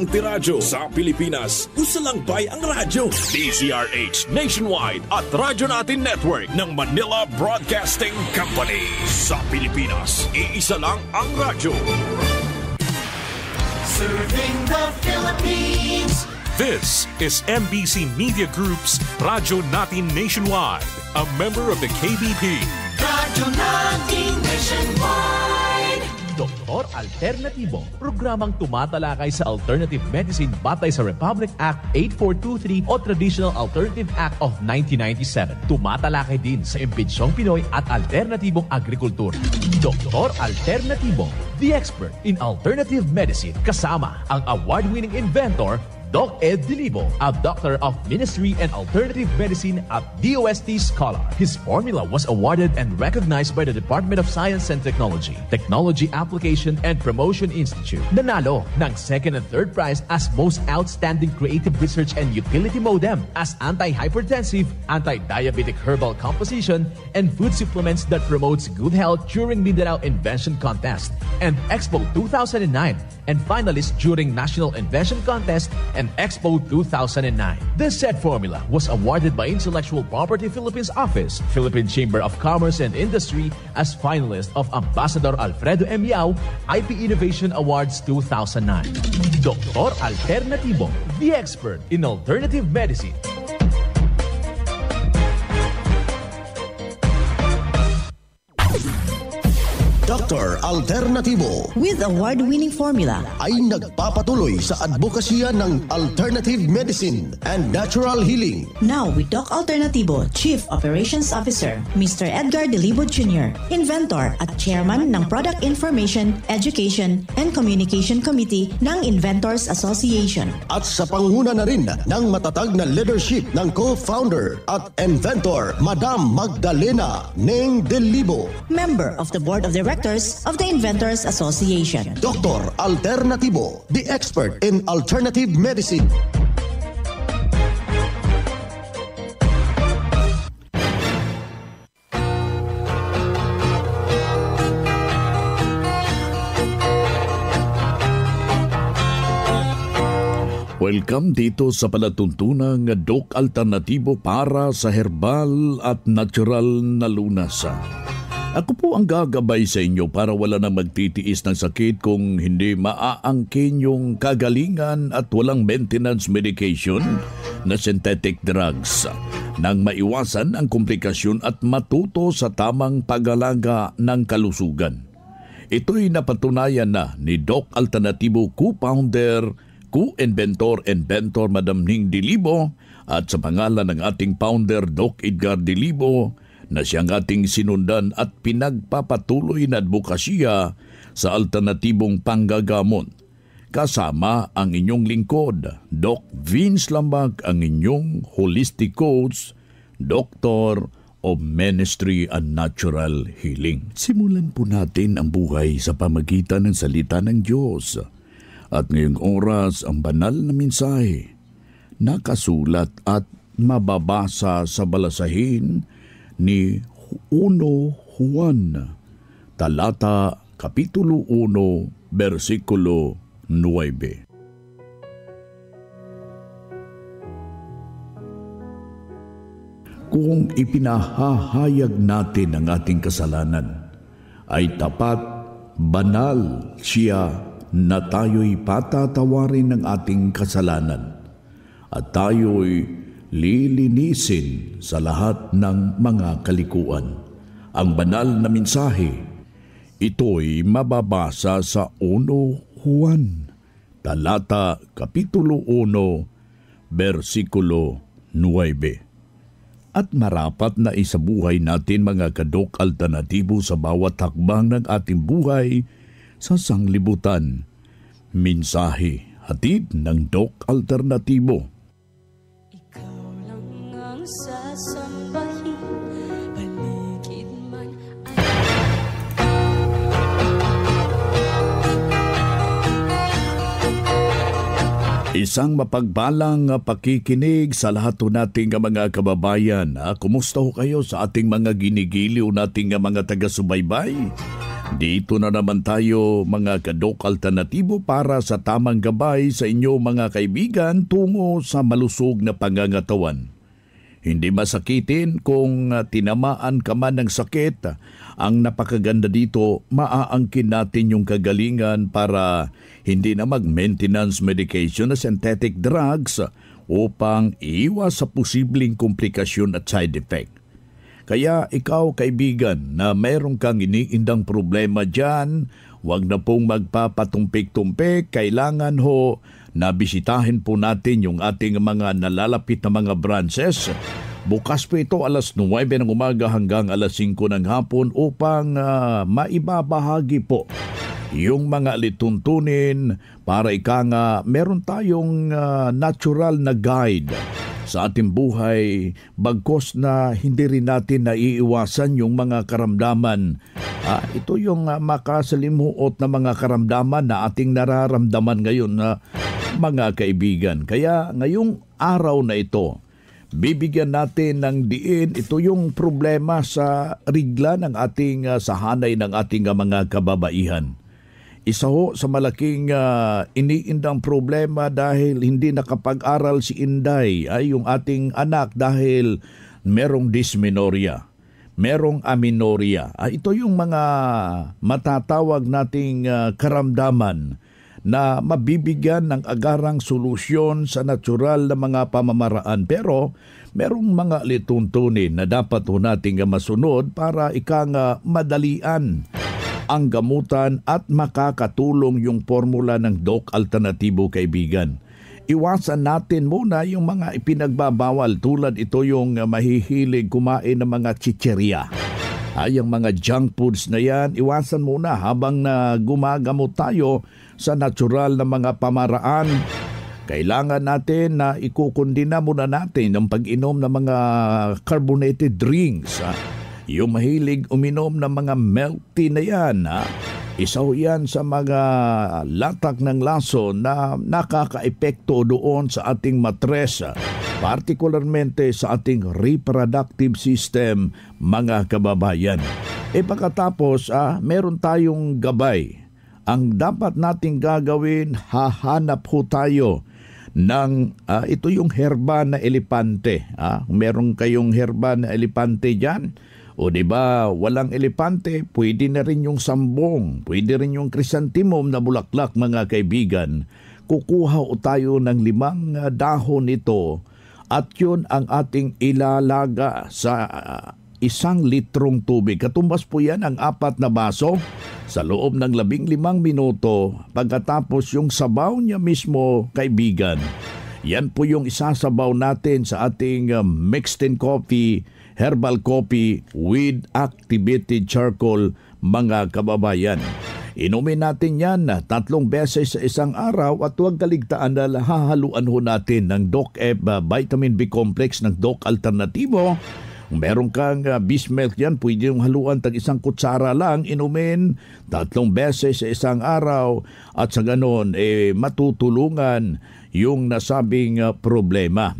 ang tiradyo sa Pilipinas. Usa lang bay ang radyo. DZRH Nationwide at Radyo Natin Network ng Manila Broadcasting Company. Sa Pilipinas, iisa lang ang radyo. Serving the Philippines. This is MBC Media Group's Radyo Natin Nationwide, a member of the KBP. Radyo Natin Nationwide. Doktor Alternatibo, programang tumatalakay sa alternative medicine batay sa Republic Act 8423 o Traditional Alternative Act of 1997. Tumatalakay din sa imbitsyong Pinoy at alternatibong agrikultura. Doktor Alternatibo, the expert in alternative medicine, kasama ang award-winning inventor Doc Ed Dilibo, a doctor of ministry and alternative medicine at DOST Scholar. His formula was awarded and recognized by the Department of Science and Technology, Technology Application and Promotion Institute. Nanalo ng second and third prize as Most Outstanding Creative Research and Utility Modem, as anti-hypertensive, anti-diabetic herbal composition, and food supplements that promotes good health during Mindanao Invention Contest and Expo 2009, and finalist during National Invention Contest and Expo 2009. This said formula was awarded by Intellectual Property Philippines Office, Philippine Chamber of Commerce and Industry as finalist of Ambassador Alfredo M. Yao IP Innovation Awards 2009. Doktor Alternatibo, the expert in alternative medicine. Dr. Alternatibo with award-winning formula ay nagpapatuloy sa advokasya ng alternative medicine and natural healing. Now with Doc Alternatibo, Chief Operations Officer, Mr. Edgar Dilibo Jr., Inventor at Chairman ng Product Information, Education and Communication Committee ng Inventors Association. At sa panguna na rin ng matatag na leadership ng co-founder at inventor, Madam Magdalena Neng Dilibo, Member of the Board of Directors of the Inventors Association. Dr. Alternatibo, the expert in alternative medicine. Welcome dito sa palatuntunang Doc Alternatibo para sa herbal at natural na lunas. Ako po ang gagabay sa inyo para wala na magtitiis ng sakit kung hindi maaangkin yung kagalingan at walang maintenance medication na synthetic drugs nang maiwasan ang komplikasyon at matuto sa tamang pag-alaga ng kalusugan. Ito'y napatunayan na ni Doc Alternatibo co-founder, co-inventor, Madam Ning Dilibo at sa pangalan ng ating founder Doc Edgar Dilibo na siyang ating sinundan at pinagpapatuloy na advokasya sa alternatibong panggagamot. Kasama ang inyong lingkod, Doc Vince Lambag, ang inyong holistic coach, Doctor of Ministry and Natural Healing. Simulan po natin ang buhay sa pamagitan ng salita ng Diyos. At ngayong oras, ang banal na mensahe, nakasulat at mababasa sa balasahin ni 1 Juan, talata kapitulo 1, versikulo 9. Kung ipinahahayag natin ang ating kasalanan, ay tapat, banal siya na tayo'y patatawarin ng ating kasalanan at tayo'y lilinisin sa lahat ng mga kalikuan. Ang banal na mensahe, ito'y mababasa sa 1 Juan, talata kapitulo 1, versikulo 9. At marapat na isabuhay natin mga kadok alternatibo sa bawat hakbang ng ating buhay sa sanglibutan. Mensahe hatid ng Doc Alternatibo. Sasambahin, paligid man Isang mapagbalang pakikinig sa lahat po nating mga kababayan. Kumusta ho kayo sa ating mga ginigiliw nating mga taga-subaybay? Dito na naman tayo mga kadok alternatibo para sa tamang gabay sa inyo mga kaibigan tungo sa malusog na pangangatawan. Hindi masakitin kung tinamaan ka man ng sakit. Ang napakaganda dito, maaangkin natin yung kagalingan para hindi na mag-maintenance medication na synthetic drugs upang iwas sa posibleng komplikasyon at side effect. Kaya ikaw kaibigan na mayroon kang iniindang problema dyan, huwag na pong magpapatumpik-tumpik. Kailangan ho na bisitahin po natin yung ating mga nalalapit na mga branches. Bukas po ito alas 9 ng umaga hanggang alas 5 ng hapon upang maibabahagi po yung mga lituntunin para meron tayong natural na guide sa ating buhay, bagkos na hindi rin natin naiiwasan yung mga karamdaman. Ito yung makasalimuot na mga karamdaman na ating nararamdaman ngayon na mga kaibigan. Kaya ngayong araw na ito, bibigyan natin ng diin. Ito yung problema sa rigla ng ating sahanay ng ating mga kababaihan. Isa ho sa malaking iniindang problema dahil hindi nakapag-aral si Inday ay yung ating anak dahil merong dysmenorrhea, merong amenorrhea. Ito yung mga matatawag nating karamdaman na mabibigyan ng agarang solusyon sa natural na mga pamamaraan. Pero merong mga lituntunin na dapat ho nating masunod para madalian ang gamutan at makakatulong yung formula ng Doc Alternatibo kaibigan. Iwasan natin muna yung mga ipinagbabawal tulad ito yung mahihilig kumain ng mga chicheria. Yung mga junk foods na yan, iwasan muna habang gumagamot tayo sa natural na mga pamaraan. Kailangan natin na ikukundina muna natin ang pag-inom ng mga carbonated drinks. Yung mahilig uminom ng mga milk tea na yan, isa yan sa mga latak ng laso na nakaka-epekto doon sa ating matres, partikularmente sa ating reproductive system, mga kababayan. Pagkatapos, meron tayong gabay. Ang dapat nating gagawin, hahanap ho tayo ng ito yung herba na elepante. Meron kayong herba na elepante dyan. O diba, walang elepante, pwede na rin yung sambong, pwede rin yung krisantimum na bulaklak mga kaibigan. Kukuha tayo ng 5 dahon nito at yun ang ating ilalaga sa 1 litrong tubig. Katumbas po yan ang 4 na baso sa loob ng 15 minuto. Pagkatapos yung sabaw niya mismo kaibigan, yan po yung isasabaw natin sa ating mixed in coffee, herbal coffee with activated charcoal mga kababayan. Inumin natin yan 3 beses sa isang araw at huwag kaligtaan na hahaluan ho natin ng Doc-F vitamin B complex ng Doc Alternatibo. Kung meron kang Bismilk yan, pwede yung haluan tag 1 kutsara lang, inumin 3 beses sa isang araw at sa ganon matutulungan yung nasabing problema.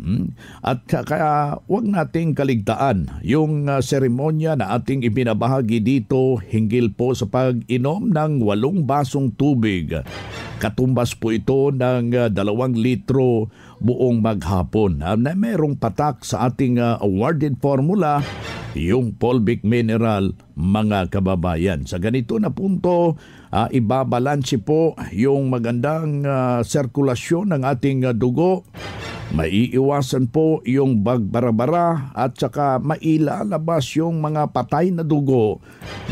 At kaya huwag nating kaligtaan yung seremonya na ating ibinabahagi dito hinggil po sa pag-inom ng 8 basong tubig. Katumbas po ito ng 2 litro buong maghapon. Na merong patak sa ating awarded formula, yung fulvic mineral mga kababayan. Sa ganito na punto, ibabalansi po yung magandang sirkulasyon ng ating dugo. Maiiwasan po yung bagbarabara at saka mailalabas yung mga patay na dugo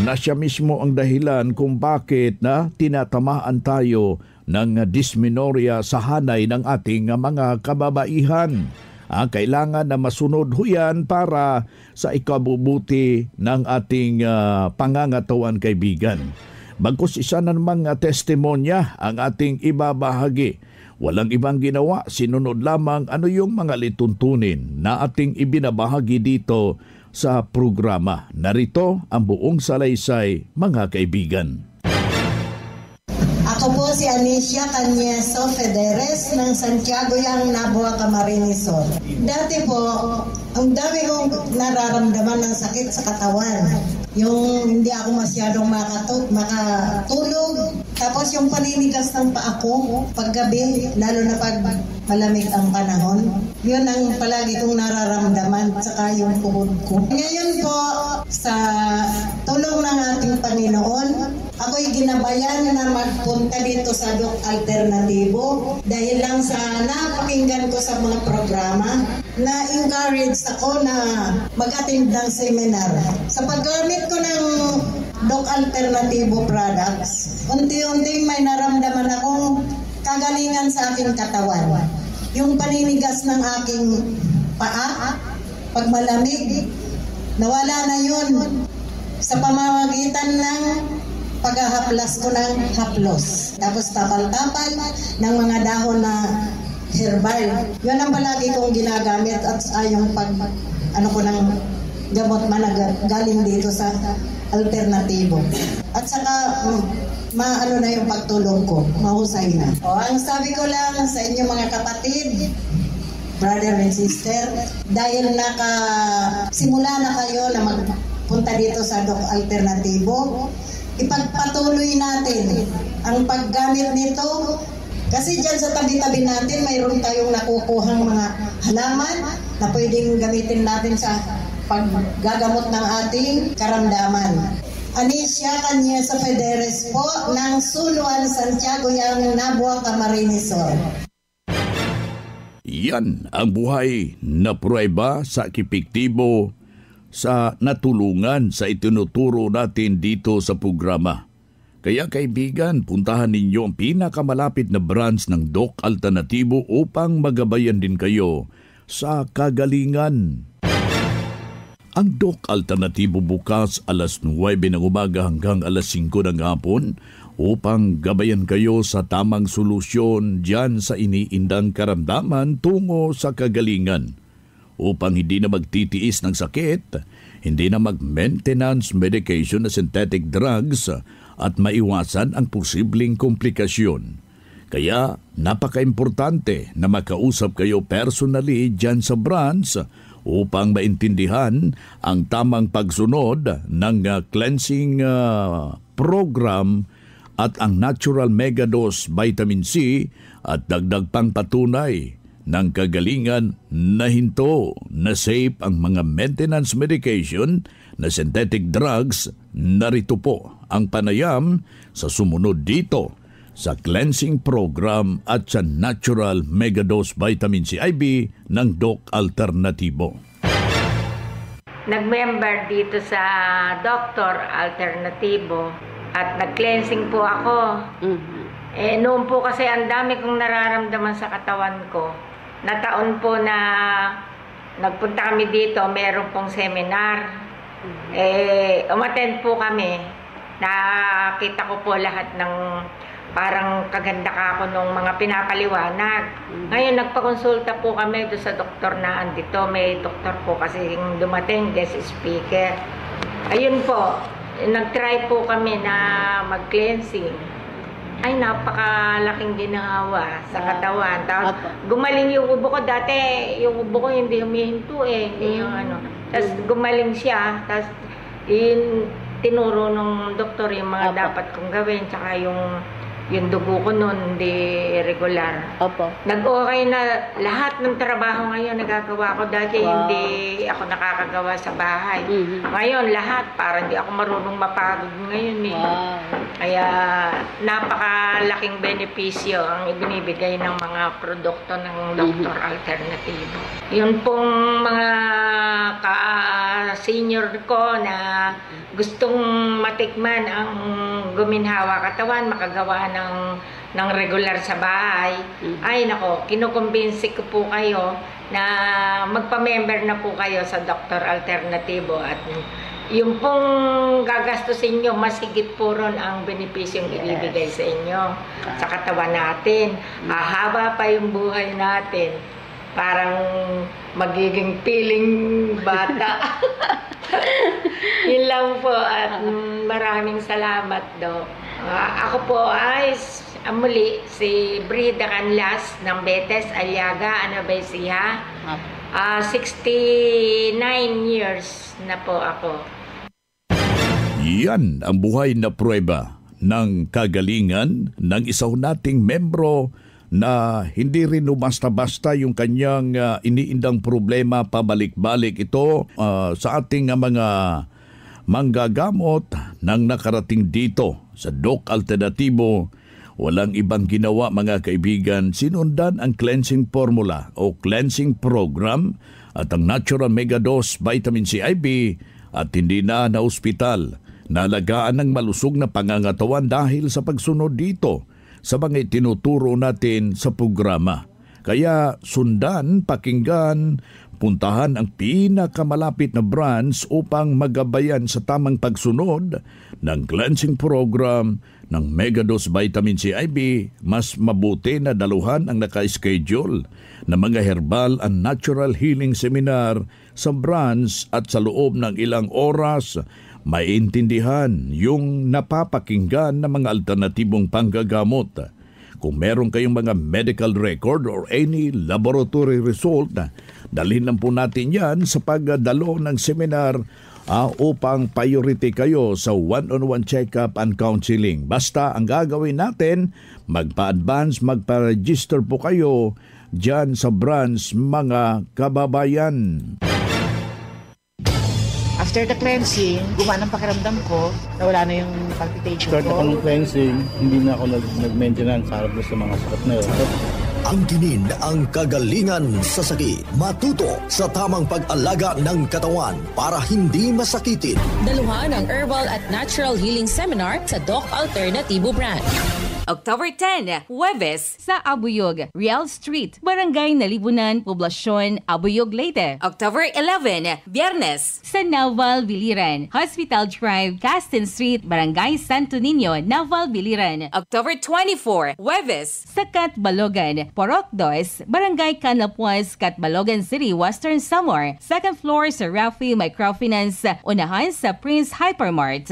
na siya mismo ang dahilan kung bakit tinatamaan tayo ng dysmenorrhea sa hanay ng ating mga kababaihan. Kailangan na masunod ho yan para sa ikabubuti ng ating pangangatawan kaibigan. Bagkus isa na namang testimonya ang ating ibabahagi. Walang ibang ginawa, sinunod lamang ano yung mga lituntunin na ating ibinabahagi dito sa programa. Narito ang buong salaysay mga kaibigan. Ako po si Anicia Cañeso Federes ng Santiago Yang Nabua Camarines Sur. Dati po, ang dami kong nararamdaman ng sakit sa katawan. Yung hindi ako masyadong makatulog. Tapos yung paninigas ng paa ko paggabi, lalo na pag malamig ang panahon. Yun ang palagi kong nararamdaman, saka yung puhod ko. Ngayon po, sa tulong ng ating Panginoon, ako'y ginabayan na magpunta dito sa Doc Alternatibo dahil lang sa napakinggan ko sa mga programa, na-encourage ako na mag-attend ng seminar. Sa paggamit ko ng Doc Alternatibo products, unti-unti may naramdaman akong kagalingan sa aking katawan. Yung paninigas ng aking paa, pag malamig, nawala na yun sa pamamagitan ng paghahaplas ko ng haplos. Tapos tapal-tapal ng mga dahon na herbal. Yun ang palagi kong ginagamit at yung ko ng gamot man galing dito sa Alternatibo. At saka maano na yung pagtulog ko, mahusay na. Ang sabi ko lang sa inyo mga kapatid, brother and sister, dahil simula na kayo na magpunta dito sa Doc Alternatibo, ipagpatuloy natin ang paggamit nito kasi dyan sa tabi-tabi natin mayroon tayong nakukuhang mga halaman na pwedeng gamitin natin sa paggagamot ng ating karamdaman. Anisha Cañesa Federes po ng Suluan, Santiago, yang Nabua, Camarines Sur. Yan ang buhay na pruweba sa epektibo sa natulungan sa itinuturo natin dito sa programa. Kaya kaibigan, puntahan ninyo ang pinakamalapit na branch ng Doc Alternatibo upang magabayan din kayo sa kagalingan. Ang Doc Alternatibo bukas alas 9 ng umaga hanggang alas 5 ng hapon upang gabayan kayo sa tamang solusyon dyan sa iniindang karamdaman tungo sa kagalingan. Upang hindi na magtitiis ng sakit, hindi na mag-maintenance medication na synthetic drugs at maiwasan ang posibleng komplikasyon. Kaya napaka-importante na makausap kayo personally dyan sa branch upang maintindihan ang tamang pagsunod ng cleansing program at ang natural megadose vitamin C at dagdag pang patunay ng kagalingan na hinto na safe ang mga maintenance medication na synthetic drugs. Narito po ang panayam sa sumunod dito sa cleansing program at sa natural megadose vitamin C IV ng Doc Alternatibo. Nag-member dito sa Dr. Alternatibo at nag-cleansing po ako. Noon po kasi ang dami kong nararamdaman sa katawan ko. Nataon po na nagpunta kami dito, meron pong seminar. Umattend po kami. Nakita ko po lahat ng parang kaganda ka ako nung mga pinapaliwanag. Ngayon, nagpakonsulta po kami doon sa doktor na andito. May doktor po kasi dumating, guest speaker. Ayun po, nag-try po kami na mag-cleansing. Ay, napakalaking ginawa sa katawan. Tapos, gumaling yung ubo ko. Dati, yung ubo ko hindi humihinto Hindi yung ano. Tapos, gumaling siya. Tapos, tinuro ng doktor yung mga dapat kong gawin. Tsaka yung dugo ko noon hindi regular. Nag-okay na lahat ng trabaho ngayon nagagawa ko. Dati hindi ako nakakagawa sa bahay. Ngayon lahat, parang hindi ako marunong mapagod ngayon Kaya napakalaking benepisyo ang ibinibigay ng mga produkto ng Dr. Alternatibo. Yun pong mga ka-senior ko na gustong matikman ang guminhawa katawan, makagawa ng regular sa bahay, ay nako, kinukumbinsi ko po kayo na magpa-member na po kayo sa Dr. Alternatibo at yung pong gagastusin nyo, mas higit po ron ang benepisyong ibibigay sa inyo sa katawan natin. Haba pa yung buhay natin. Parang magiging piling bata. Yun lang po at maraming salamat, Doc. Ako po ay muli si Brida Canlas ng Betes, Aliaga, Anabaisia. 69 years na po ako. Yan ang buhay na pruweba ng kagalingan ng isa nating membro na hindi rin basta-basta yung kanyang iniindang problema pabalik-balik ito sa ating mga manggagamot nang nakarating dito sa Doc Alternatibo. Walang ibang ginawa mga kaibigan, sinundan ang cleansing formula o cleansing program at ang Natural Mega Dose Vitamin C IV at hindi na ospital. Nalagaan ng malusog na pangangatawan dahil sa pagsunod dito sa mga itinuturo natin sa programa. Kaya sundan, pakinggan, puntahan ang pinakamalapit na branch upang magabayan sa tamang pagsunod ng cleansing program ng Megadose Vitamin C IV. Mas mabuti na daluhan ang naka-schedule na mga herbal and natural healing seminar sa branch at sa loob ng ilang oras maintindihan yung napapakinggan ng mga alternatibong panggagamot. Kung meron kayong mga medical record or any laboratory result, dalhin lang po natin yan sa pagdalo ng seminar upang priority kayo sa one-on-one check-up and counseling. Basta ang gagawin natin, magpa-advance, magpa-register po kayo dyan sa branch mga kababayan. After the cleansing, gumaan ang pakiramdam ko, nawala na yung palpitation ko. After the cleansing, hindi na ako nag-maintenance harap sa mga sakit na yun. Angkinin ang kagalingan sa sakit. Matuto sa tamang pag-alaga ng katawan para hindi masakitin. Daluhan ang Herbal at Natural Healing Seminar sa Doc Alternatibo Branch. October 10, Huwebes, sa Abuyog, Real Street, Barangay Nalibunan, Poblasyon, Abuyog, Leyte. October 11, Biyernes, sa Naval, Biliran, Hospital Drive, Castin Street, Barangay Santo Niño, Naval, Biliran. October 24, Huwebes, sa Catbalogan, Porok 2, Barangay Canapuas, Catbalogan City, Western Samar. Second floor sa Rafi Microfinance, unahan sa Prince Hypermart.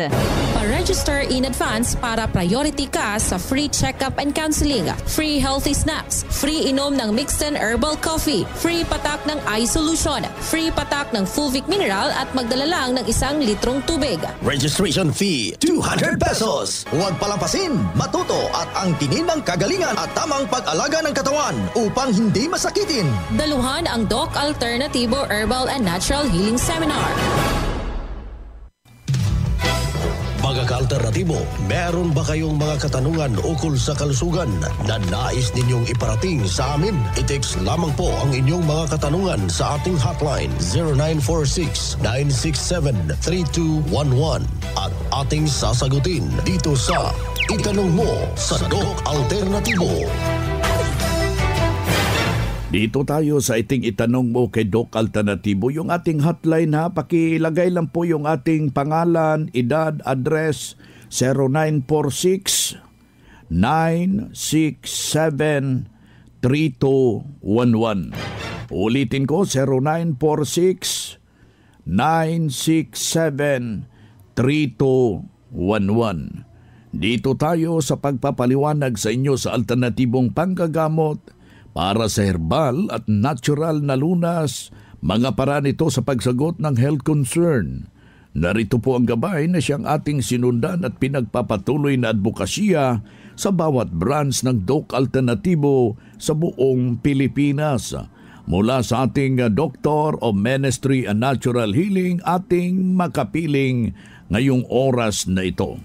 Pa-register in advance para priority ka sa free check-up and counseling, free healthy snacks, free inom ng Mixten Herbal Coffee, free patak ng eye solution, free patak ng Fulvic Mineral at magdala lang ng 1 litrong tubig. Registration fee, 200 pesos. Huwag palampasin, matuto at angkinin ng kagalingan at tamang pag-alaga ng katawan upang hindi masakitin. Daluhan ang Doc Alternatibo Herbal and Natural Healing Seminar. Mga ka-alternatibo, meron ba kayong mga katanungan ukol sa kalusugan na nais ninyong iparating sa amin? I-text lamang po ang inyong mga katanungan sa ating hotline 0946-967-3211 at ating sasagutin dito sa Itanong Mo sa Doc Alternatibo. Dito tayo sa itanong mo kay Doc Alternatibo. Yung ating hotline ha, pakilagay lang po yung ating pangalan, edad, address, 0946-967-3211. Ulitin ko, 0946-967-3211. Dito tayo sa pagpapaliwanag sa inyo sa alternatibong panggagamot para sa herbal at natural na lunas, mga paraan ito sa pagsagot ng health concern. Narito po ang gabay na siyang ating sinundan at pinagpapatuloy na advokasya sa bawat branch ng Doc Alternatibo sa buong Pilipinas. Mula sa ating Doctor of Ministry and Natural Healing, ating makapiling ngayong oras na ito.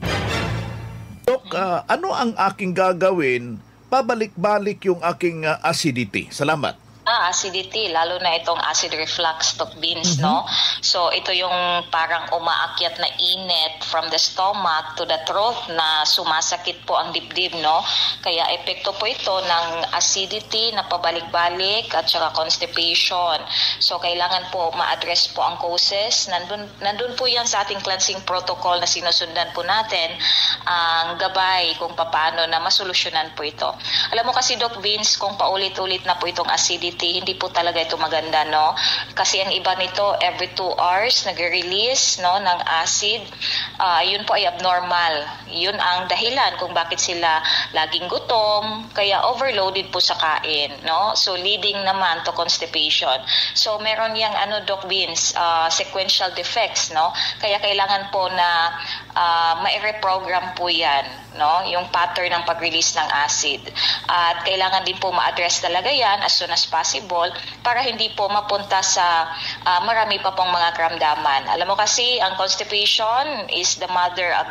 Doc, ano ang aking gagawin? Pabalik-balik yung aking acidity. Salamat. Acidity, lalo na itong acid reflux, Doc Beans, no? So, ito yung parang umaakyat na init from the stomach to the throat na sumasakit po ang dibdib, no? Kaya epekto po ito ng acidity na pabalik-balik at saka constipation. So, kailangan po ma-address po ang causes. Nandun po yan sa ating cleansing protocol na sinusundan po natin ang gabay kung paano na masolusyonan po ito. Alam mo kasi, Doc Beans, kung paulit-ulit na po itong acidity, body, hindi po talaga ito maganda, no? Kasi ang iba nito, every 2 hours nag-release, no, ng acid. Yun po ay abnormal. Yun ang dahilan kung bakit sila laging gutom, kaya overloaded po sa kain, no? So leading naman to constipation. So meron yang Doc Vince, sequential defects, no? Kaya kailangan po na ma-reprogram po yan, no? Yung pattern ng pag-release ng acid. At kailangan din po ma-address talaga yan as soon as possible para hindi po mapunta sa marami pa pong mga karamdaman. Alam mo kasi, ang constipation is the mother of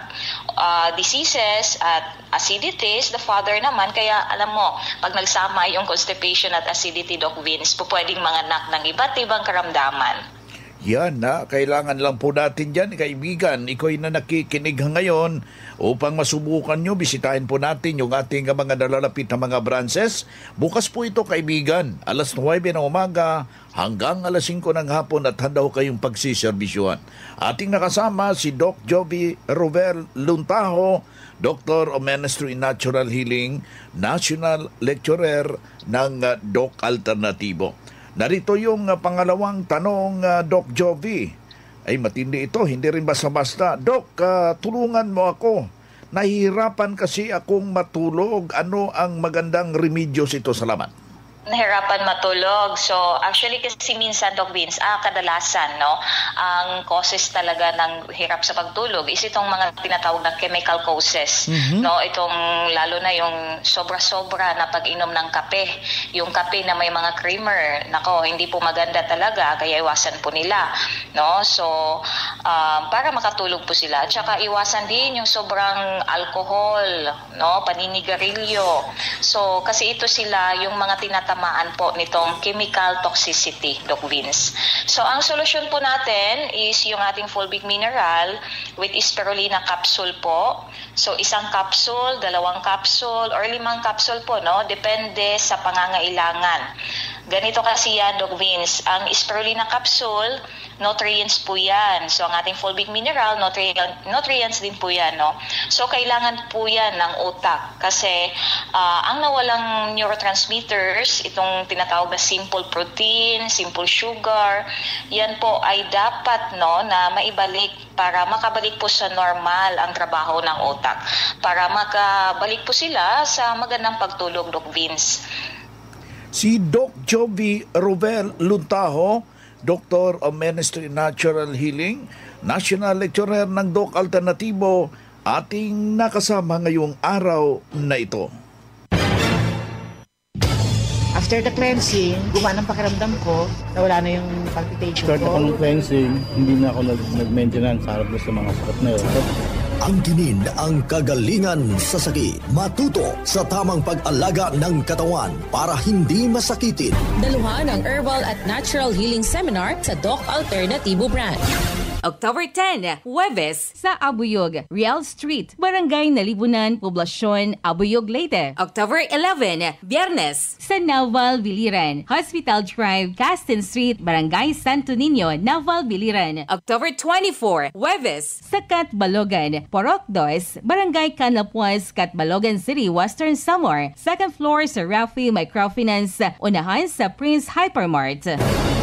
diseases at acidity is the father naman. Kaya alam mo, pag nagsama yung constipation at acidity, Doc Vince, po pwedeng manganak ng iba't ibang karamdaman. Yan na, kailangan lang po natin dyan, kaibigan. Iko'y na nakikinig ngayon upang masubukan nyo, bisitahin po natin yung ating mga nalalapit na mga branches. Bukas po ito, kaibigan, alas 9 ng umaga hanggang alas 5 ng hapon at handa ho kayong pagsiserbisyuhan. Ating nakasama si Doc Jovi Rovel Luntaho, Doctor of Ministry in Natural Healing, National Lecturer ng Doc Alternatibo. Narito yung pangalawang tanong, Doc Jovi. Ay matindi ito, hindi rin basta-basta. Doc, tulungan mo ako. Nahihirapan kasi akong matulog. Ano ang magandang remedios ito? Salamat. Nahirapan matulog. So, actually kasi minsan, Doc Vince, kadalasan, no, ang causes talaga ng hirap sa pagtulog is itong mga tinatawag na chemical causes. No, itong lalo na yung sobra-sobra na pag-inom ng kape. Yung kape na may mga creamer, nako, hindi po maganda talaga, kaya iwasan po nila. No, so, para makatulog po sila. At saka iwasan din yung sobrang alcohol, no, paninigarilyo. So, kasi ito sila yung mga tinatamaan po nitong chemical toxicity, Doc Vince. So, ang solusyon po natin is yung ating fulvic mineral with spirulina capsule po. So, 1 capsule, 2 capsule, or 5 capsule po, no? Depende sa pangangailangan. Ganito kasi yan, Doc Vince. Ang spirulina capsule, nutrients po yan. So, ang ating fulvic mineral, nutrients din po yan, no? So, kailangan po yan ng utak. Kasi, ang nawalang neurotransmitters, itong tinatawag na simple protein, simple sugar, yan po ay dapat, no, na maibalik para makabalik po sa normal ang trabaho ng utak. Para makabalik po sila sa magandang pagtulog, Doc Vince. Si Doc Jovi Rovel Luntaho, Doctor of Ministry in Natural Healing, National Lecturer ng Doc Alternatibo, ating nakasama ngayong araw na ito. After the cleansing, gumaan ang pakiramdam ko, nawala na yung palpitation Start ako ng cleansing, hindi na ako nag-maintenance harap sa mga sakit na yun. Angkinin ang kagalingan sa sakit. Matuto sa tamang pag-alaga ng katawan para hindi masakitin. Daluhan ang Herbal at Natural Healing Seminar sa Doc Alternatibo Brand. October 10, Huwebes sa Abuyog, Real Street, Barangay Nalibunan, Poblasyon, Abuyog, Leyte. October 11, Biyernes sa Naval, Biliran, Hospital Drive, Castin Street, Barangay Santo Niño, Naval, Biliran. October 24, Huwebes sa Catbalogan, Porok 2, Barangay Canapuas, Catbalogan City, Western Samar. Second floor sa Rafi Microfinance, unahan sa Prince Hypermart.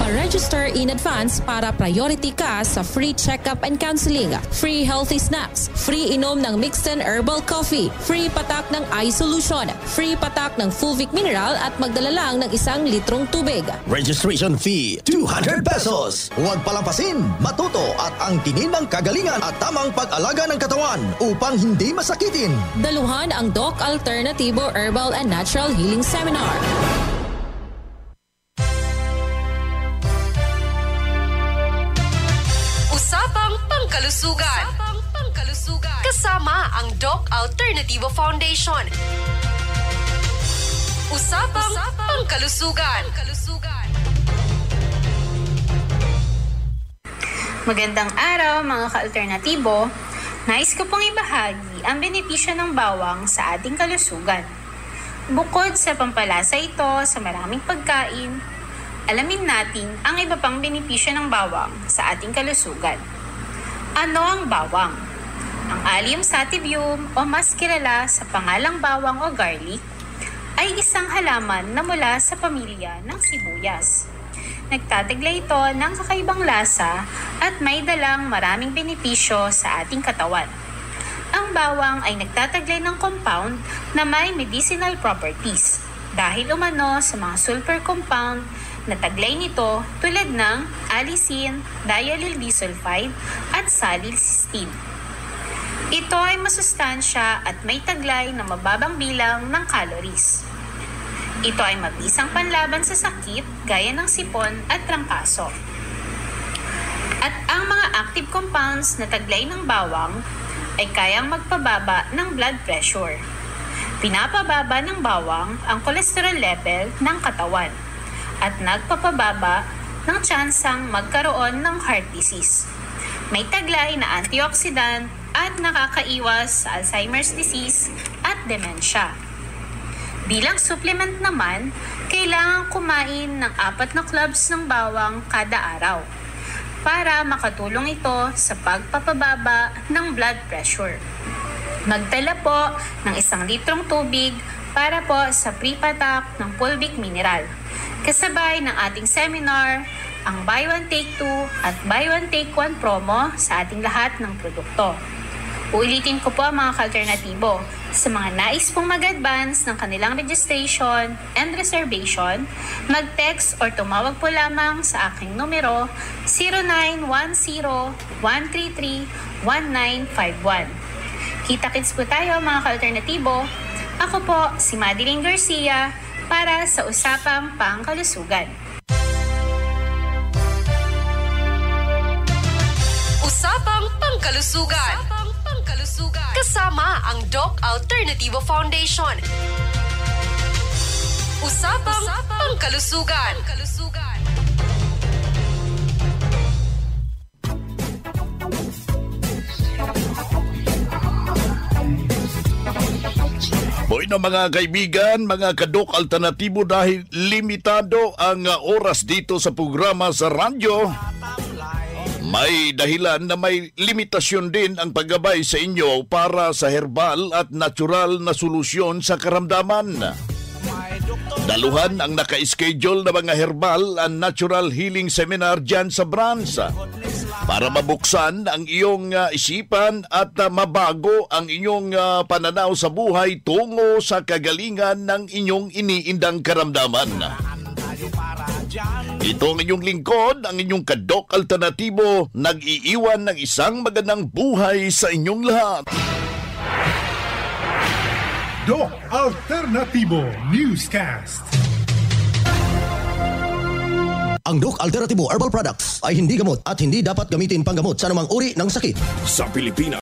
Pa-register in advance para priority ka sa free check-up and counseling, free healthy snacks, free inom ng Mixten Herbal Coffee, free patak ng eye solution, free patak ng fulvic mineral at magdala lang ng 1 litrong tubig. Registration fee, 200 pesos. Huwag palampasin, matuto at angkinin ng kagalingan at tamang pag-alaga ng katawan upang hindi masakitin. Daluhan ang Doc Alternatibo Herbal and Natural Healing Seminar. Usapang Pangkalusugan. Kasama ang Doc Alternativo Foundation. Usapang Pangkalusugan. Magandang araw mga ka-alternatibo. Nais ko pong ibahagi ang benepisyo ng bawang sa ating kalusugan. Bukod sa pampalasa ito sa maraming pagkain, alamin natin ang iba pang benepisyo ng bawang sa ating kalusugan. Ano ang bawang? Ang Allium sativum o mas kilala sa pangalang bawang o garlic ay isang halaman na mula sa pamilya ng sibuyas. Nagtataglay ito ng kakaibang lasa at may dalang maraming benepisyo sa ating katawan. Ang bawang ay nagtataglay ng compound na may medicinal properties dahil umano sa mga sulfur compound na taglay nito tulad ng allicin, diallyl disulfide at salicylene. Ito ay masustansya at may taglay na mababang bilang ng calories. Ito ay mabisang panlaban sa sakit gaya ng sipon at trangkaso. At ang mga active compounds na taglay ng bawang ay kayang magpababa ng blood pressure. Pinapababa ng bawang ang cholesterol level ng katawan at nagpapababa ng tsansang magkaroon ng heart disease. May taglay na antioxidant at nakakaiwas sa Alzheimer's disease at dementia. Bilang supplement naman, kailangan kumain ng 4 na cloves ng bawang kada araw para makatulong ito sa pagpapababa ng blood pressure. Magdala po ng 1 litrong tubig para po sa pre-patak ng fulvic mineral. Kasabay ng ating seminar, ang Buy One Take 2 at Buy One Take 1 promo sa ating lahat ng produkto. Uulitin ko po mga ka-alternatibo, sa mga nais pong mag-advance ng kanilang registration and reservation, mag-text or tumawag po lamang sa aking numero 0910-133-1951. Kita-kits po tayo mga ka-alternatibo. Ako po si Madeline Garcia para sa Usapang Pangkalusugan. Usapang Pangkalusugan. Kasama ang Doc Alternativo Foundation. Usapang Pangkalusugan. Boy na mga kaibigan, mga kadok alternatibo, dahil limitado ang oras dito sa programa sa radyo, may dahilan na may limitasyon din ang paggabay sa inyo para sa herbal at natural na solusyon sa karamdaman. Daluhan ang naka-schedule na mga herbal and natural healing seminar dyan sa branch para mabuksan ang iyong isipan at mabago ang inyong pananaw sa buhay tungo sa kagalingan ng inyong iniindang karamdaman. Ito ang inyong lingkod, ang inyong kadok alternatibo, nag-iiwan ng isang magandang buhay sa inyong lahat. Doc Alternativo Newscast. Ang Doc Alternativo Herbal Products ay hindi gamot at hindi dapat gamitin panggamot sa anumang uri ng sakit. Sa Pilipinas,